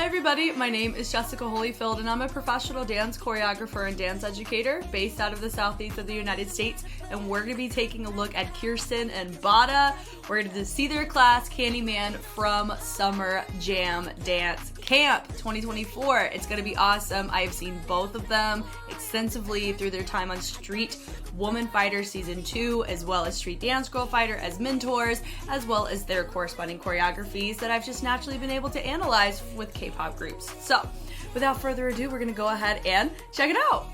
everybody, my name is Jessica Holyfield and I'm a professional dance choreographer and dance educator based out of the southeast of the United States, and we're going to be taking a look at Kirsten and Bada. We're going to see their class, Candyman, from Summer Jam Dance Camp 2024. It's going to be awesome. I have seen both of them extensively through their time on Street Woman Fighter Season 2, as well as Street Dance Girl Fighter as mentors, as well as their corresponding choreographies that I've just naturally been able to analyze with K-pop groups. So, without further ado, we're going to go ahead and check it out.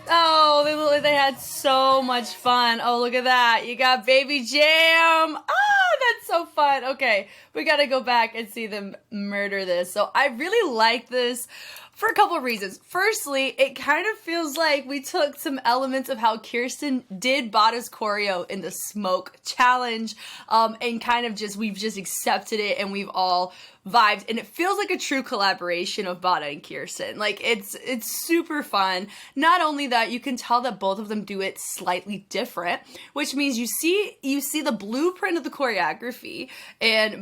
Oh, they had so much fun. Oh, look at that. You got Baby Jam. Oh, that's so fun. Okay, we got to go back and see them murder this. So I really like this for a couple of reasons. Firstly, it kind of feels like we took some elements of how Kirsten did Bada's choreo in the Smoke Challenge, and kind of we've just accepted it and we've all vibed, and it feels like a true collaboration of Bada and Kirsten. Like, it's super fun. Not only that, you can tell that both of them do it slightly different, which means you see the blueprint of the choreography,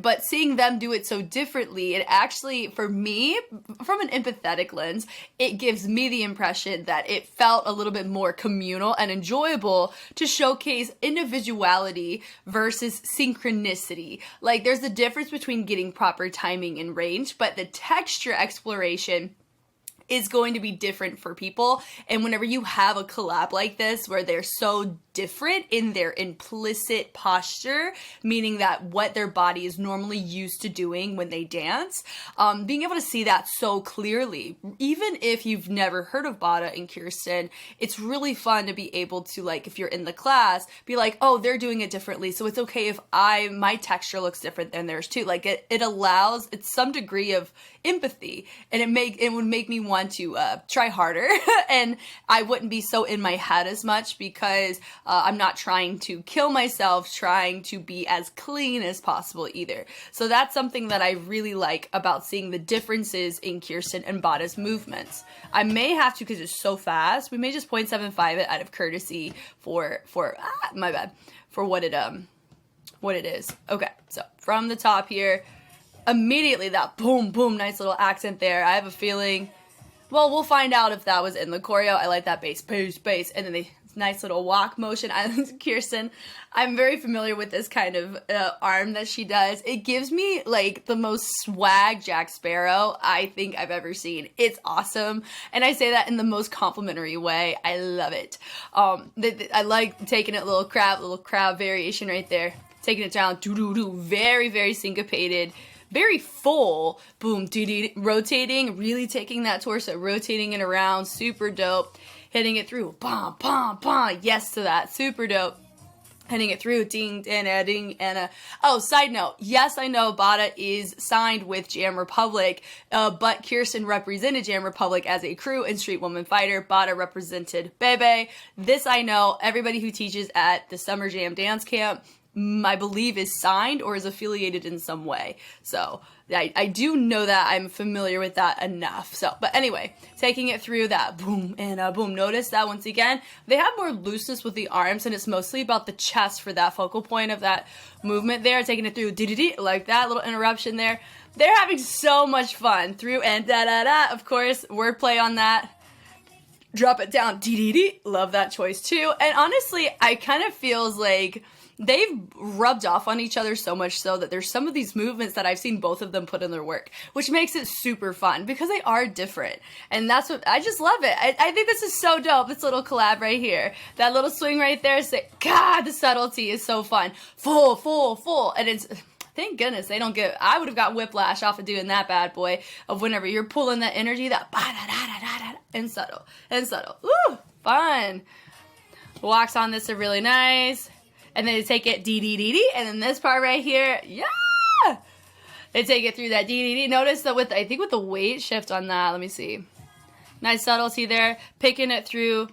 but seeing them do it so differently, it actually, for me, from an empathetic lens, it gives me the impression that it felt a little bit more communal and enjoyable to showcase individuality versus synchronicity. Like, there's a difference between getting proper timing and range, but the texture exploration is going to be different for people. And whenever you have a collab like this where they're so different in their implicit posture, meaning that what their body is normally used to doing when they dance, being able to see that so clearly, even if you've never heard of Bada and Kirsten, it's really fun to be able to, like, if you're in the class, be like, oh, they're doing it differently, so it's okay if my texture looks different than theirs too. Like, it allows, it's some degree of empathy, and it would make me want to try harder and I wouldn't be so in my head as much because I'm not trying to kill myself, trying to be as clean as possible either. So that's something that I really like about seeing the differences in Kirsten and Bada's movements. I may have to, because it's so fast, we may just 0.75 it out of courtesy for my bad, for what it is. Okay, so from the top here, immediately that boom, boom, nice little accent there. I have a feeling, well, we'll find out if that was in the choreo. I like that bass, and then the nice little walk motion. Kirsten, I'm very familiar with this kind of arm that she does. It gives me, like, the most swag Jack Sparrow I think I've ever seen. It's awesome, and I say that in the most complimentary way. I love it. I like taking it, little crab variation right there. Taking it down, doo-doo-doo, very, very syncopated. Very full, boom, rotating, really taking that torso, rotating it around, super dope. Hitting it through, bam, bam, bam, yes to that, super dope. Hitting it through, ding, and ding, and oh, side note, yes, I know Bada is signed with Jam Republic, but Kirsten represented Jam Republic as a crew in Street Woman Fighter. Bada represented BEBE. This I know, everybody who teaches at the Summer Jam Dance Camp, I believe, is signed or is affiliated in some way. So I do know that. I'm familiar with that enough. So, but anyway, taking it through that boom and boom. Notice that once again, they have more looseness with the arms, and it's mostly about the chest for that focal point of that movement there. Taking it through, like that little interruption there. They're having so much fun through and da-da-da. Of course, wordplay on that. drop it down, dee-dee-dee. Love that choice too. And honestly, I kind of feels like they've rubbed off on each other so much so that there's some of these movements that I've seen both of them put in their work, which makes it super fun because they are different. And that's what, I just love it. I think this is so dope, this little collab right here. That little swing right there, God, the subtlety is so fun. Full, full, full. And it's, thank goodness they don't get, I would have got whiplash off of doing that bad boy of whenever you're pulling that energy, that ba-da-da-da-da-da, and subtle, and subtle. Woo, fun. Walks on this are really nice. And then they take it dee-dee-dee-dee, and then this part right here, yeah! They take it through that dee-dee-dee. Notice that with, I think with the weight shift on that, let me see. Nice subtlety there, picking it through.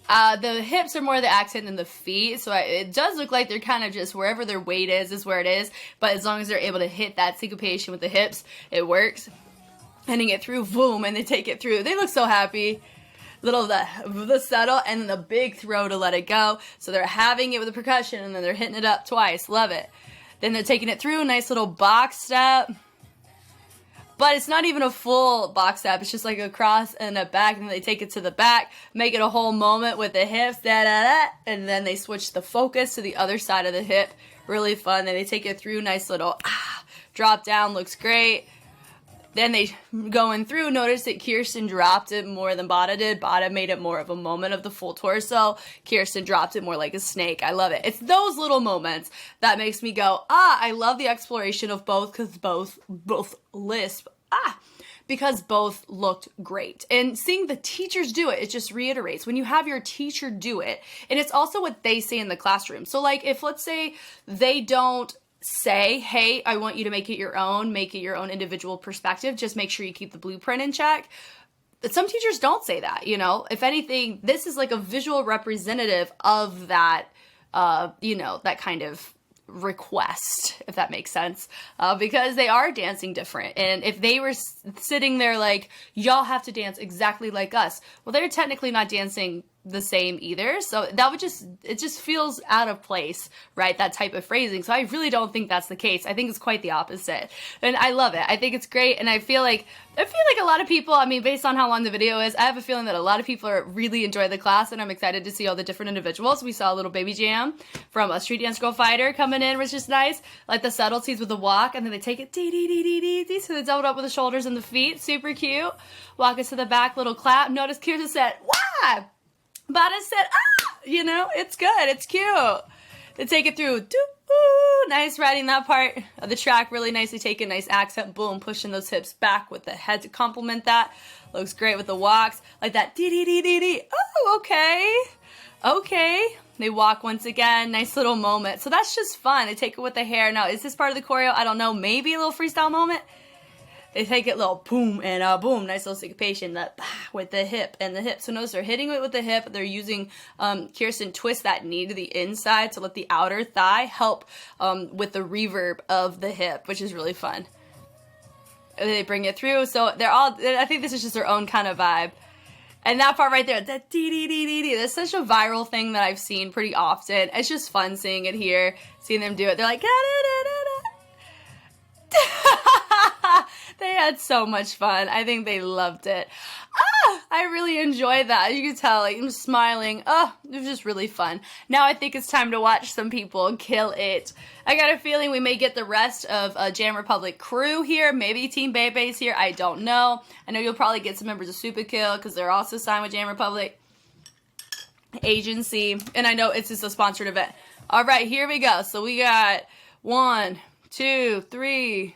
The hips are more the accent than the feet, so it does look like they're kind of just wherever their weight is where it is, but as long as they're able to hit that syncopation with the hips, it works. Hitting it through, boom, and they take it through. They look so happy. Little the settle and then the big throw to let it go. So they're having it with the percussion and then they're hitting it up twice. Love it. Then they're taking it through. Nice little box step. But it's not even a full box step. It's just like a cross and a back. And then they take it to the back. Make it a whole moment with the hips. Da, da, da, and then they switch the focus to the other side of the hip. Really fun. Then they take it through. Nice little drop down. Looks great. Then they going through, notice that Kirsten dropped it more than Bada did. Bada made it more of a moment of the full torso. Kirsten dropped it more like a snake. I love it. It's those little moments that makes me go, I love the exploration of both because both lisp. Because both looked great. And seeing the teachers do it just reiterates when you have your teacher do it. And it's also what they say in the classroom. So like if let's say they don't say, hey, I want you to make it your own individual perspective, just make sure you keep the blueprint in check. But some teachers don't say that, you know. If anything, this is like a visual representative of that, that kind of request, if that makes sense, because they are dancing different. And if they were sitting there like, y'all have to dance exactly like us, well, they're technically not dancing the same either, so that would it just feels out of place, right? That type of phrasing. So I really don't think that's the case. I think it's quite the opposite, and I love it. I think it's great, and I feel like a lot of people, I mean, based on how long the video is, I have a feeling that a lot of people really enjoy the class, and I'm excited to see all the different individuals. We saw a little baby jam from a Street Dance Girl Fighter coming in, which is nice. Like the subtleties with the walk, and then they take it dee dee dee dee dee dee, so they doubled up with the shoulders and the feet. Super cute. Walk us to the back, little clap. Notice Kirsten said, "Wah!" Bada said, it's good, it's cute. They take it through, nice riding that part of the track, really nicely taken, nice accent, boom, pushing those hips back with the head to complement that. Looks great with the walks, like that, dee-dee-dee-dee-dee, okay. They walk once again, nice little moment. So that's just fun, they take it with the hair. Now, is this part of the choreo? I don't know, maybe a little freestyle moment? They take it little boom and boom, nice little syncopation that with the hip and the hip. So notice they're hitting it with the hip. They're using Kirsten twist that knee to the inside to let the outer thigh help with the reverb of the hip, which is really fun. And they bring it through. So they're all, I think this is just their own kind of vibe. And that part right there, that dee-dee-dee-dee-dee, that's such a viral thing that I've seen pretty often. It's just fun seeing it here, seeing them do it. They're like, they had so much fun. I think they loved it. I really enjoyed that. You can tell, like, I'm smiling. It was just really fun. Now I think it's time to watch some people kill it. I got a feeling we may get the rest of Jam Republic crew here. Maybe Team BEBE's here. I don't know. I know you'll probably get some members of TSUBAKILL because they're also signed with Jam Republic agency. And I know it's just a sponsored event. All right, here we go. So we got 1, 2, 3,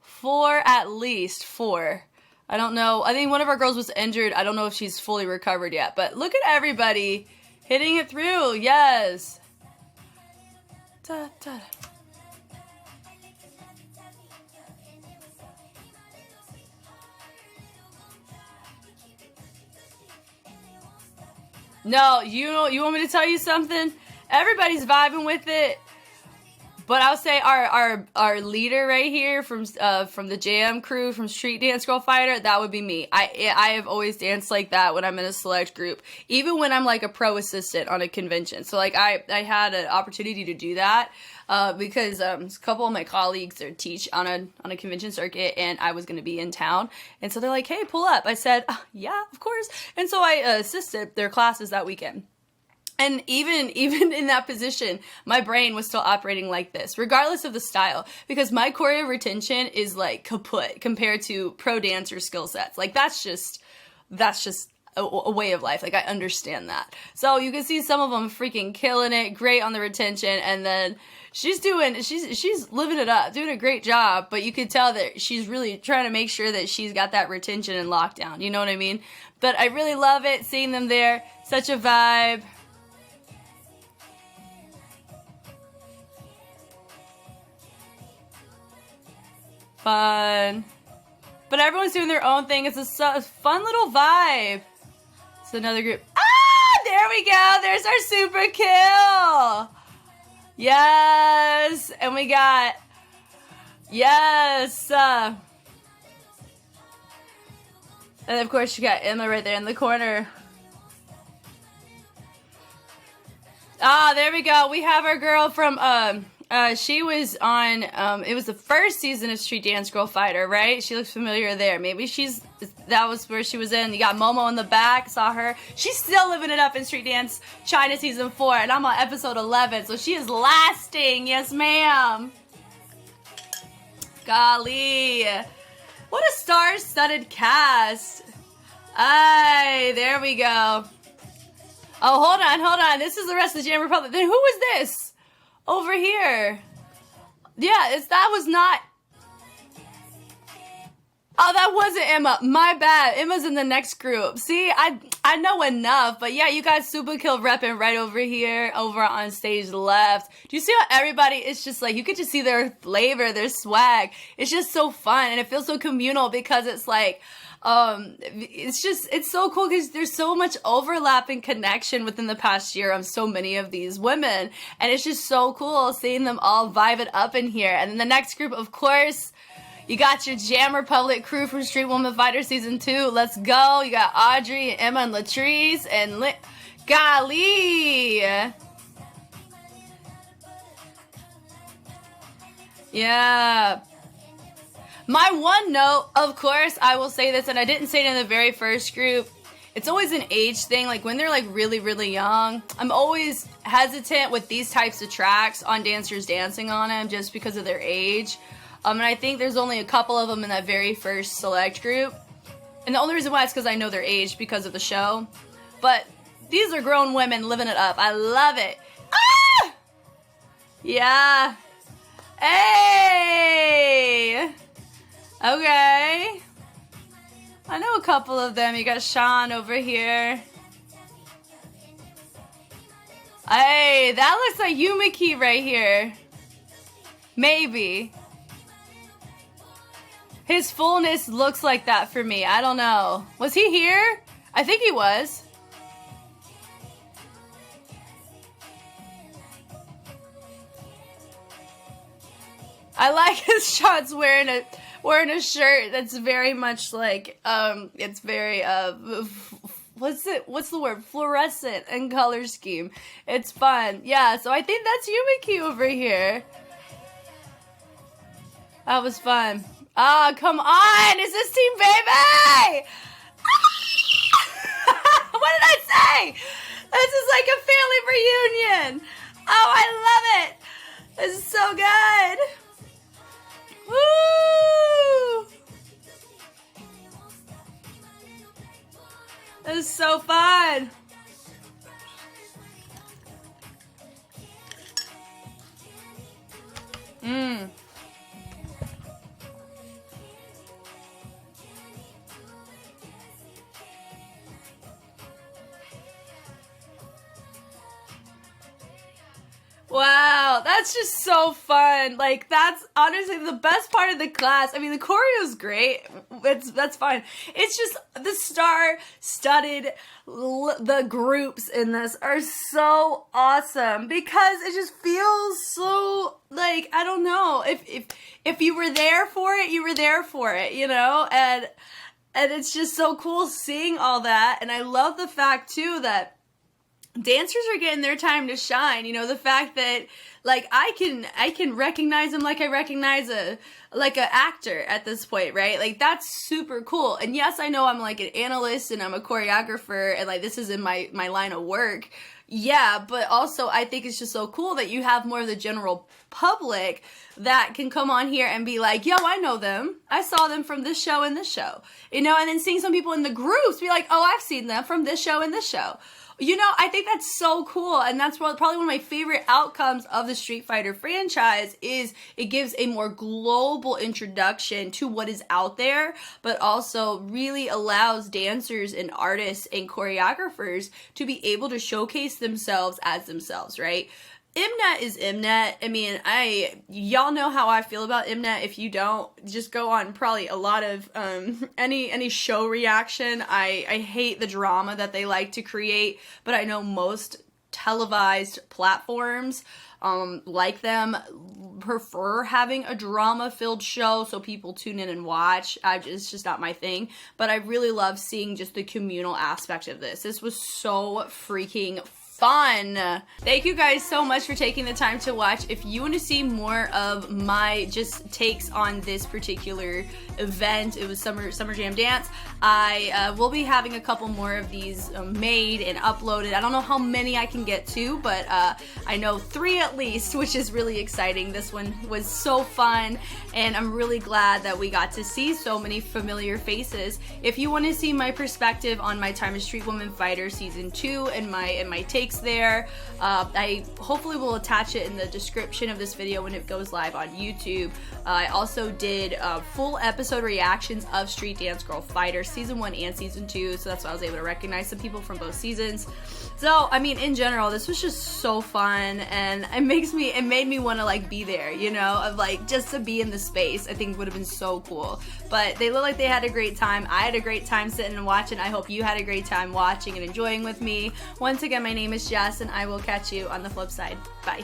4, at least 4. I don't know. I think one of our girls was injured. I don't know if she's fully recovered yet. But look at everybody hitting it through. Yes. Da, da. No, you want me to tell you something? Everybody's vibing with it. But I'll say our leader right here from the jam crew from Street Dance Girl Fighter, that would be me. I have always danced like that when I'm in a select group, even when I'm like a pro assistant on a convention. So like I had an opportunity to do that because a couple of my colleagues are teach on a convention circuit, and I was going to be in town, and so they're like, "Hey, pull up." I said, "Yeah, of course." And so I assisted their classes that weekend. And even in that position, my brain was still operating like this, regardless of the style, because my choreo retention is like kaput compared to pro dancer skill sets. Like that's just a way of life. Like I understand that. So you can see some of them freaking killing it, great on the retention, and then she's living it up, doing a great job, but you could tell that she's really trying to make sure that she's got that retention and lockdown. You know what I mean? But I really love it, seeing them there. Such a vibe. Fun. But everyone's doing their own thing. It's a fun little vibe. It's another group. Ah, there we go. There's our super kill. Yes. And we got, yes. And of course you got Emma right there in the corner. Ah, there we go. We have our girl from, she was on, it was the first season of Street Dance Girl Fighter, right? She looks familiar there. Maybe that was where she was in. You got Momo in the back, saw her. She's still living it up in Street Dance China Season 4, and I'm on episode 11, so she is lasting. Yes, ma'am. Golly. What a star-studded cast. Aye, there we go. Oh, hold on. This is the rest of the Jam Republic. Then who was this? Over here. Yeah, that was not... Oh, that wasn't Emma. My bad. Emma's in the next group. See, I know enough. But yeah, you got TSUBAKILL repping right over here, over on stage left. Do you see how everybody is just like, you could just see their flavor, their swag. It's just so fun, and it feels so communal because it's like... it's so cool because there's so much overlap and connection within the past year of so many of these women, and it's just so cool seeing them all vibe it up in here. And then the next group, of course, you got your Jam Republic crew from Street Woman Fighter Season 2. Let's go. You got Audrey, Emma, and Latrice, and golly. Yeah. My one note, of course, I will say this, and I didn't say it in the very first group, it's always an age thing. Like when they're like really, really young, I'm always hesitant with these types of tracks on dancers dancing on them just because of their age. And I think there's only a couple of them in that very first select group. And the only reason why is because I know their age because of the show. But these are grown women living it up. I love it. Ah! Yeah. Hey! Okay. I know a couple of them. You got Sean over here. Hey, that looks like Yumiki right here. Maybe. His fullness looks like that for me. I don't know. Was he here? I think he was. I like his shots wearing a shirt that's very much like it's very what's the word, fluorescent in color scheme. It's fun. Yeah, so I think that's Yumiki over here. That was fun. Ah, come on! Is this Team BEBE? What did I say? This is like a family reunion. Oh, I love it. This is so good. Woo! This is so fun. Wow, that's just so fun. Like, that's honestly the best part of the class. I mean, the choreo's great. That's fine. It's just the star-studded, the groups in this are so awesome because it just feels so, like, I don't know. If you were there for it, you were there for it, you know? And it's just so cool seeing all that. And I love the fact, too, that dancers are getting their time to shine. You know, the fact that, like, I can recognize them like I recognize a actor at this point, right? Like, that's super cool. And yes, I know I'm like an analyst and I'm a choreographer and like this is in my line of work. Yeah, but also I think it's just so cool that you have more of the general public that can come on here and be like, yo, I know them. I saw them from this show and this show. You know, and then seeing some people in the groups be like, oh, I've seen them from this show and this show. You know, I think that's so cool, and that's probably one of my favorite outcomes of the Street Fighter franchise is it gives a more global introduction to what is out there, but also really allows dancers and artists and choreographers to be able to showcase themselves as themselves, right? Mnet is Mnet. I mean, y'all know how I feel about Mnet. If you don't, just go on probably a lot of any show reaction. I hate the drama that they like to create, but I know most televised platforms like them prefer having a drama-filled show so people tune in and watch. It's just not my thing, but I really love seeing just the communal aspect of this. This was so freaking fun. Thank you guys so much for taking the time to watch. If you want to see more of my just takes on this particular event, it was Summer Jam Dance, I will be having a couple more of these made and uploaded. I don't know how many I can get to, but I know 3 at least, which is really exciting. This one was so fun, and I'm really glad that we got to see so many familiar faces. If you want to see my perspective on my time as Street Woman Fighter Season 2 and my takes there, I hopefully will attach it in the description of this video when it goes live on YouTube. I also did full episode reactions of Street Dance Girl Fighter Season 1 and Season 2, so that's why I was able to recognize some people from both seasons. So, I mean, in general, this was just so fun, and it made me want to, like, be there, you know, of, like, just to be in the space. I think would have been so cool. But they look like they had a great time. I had a great time sitting and watching. I hope you had a great time watching and enjoying with me. Once again, my name is Jess, and I will catch you on the flip side. Bye.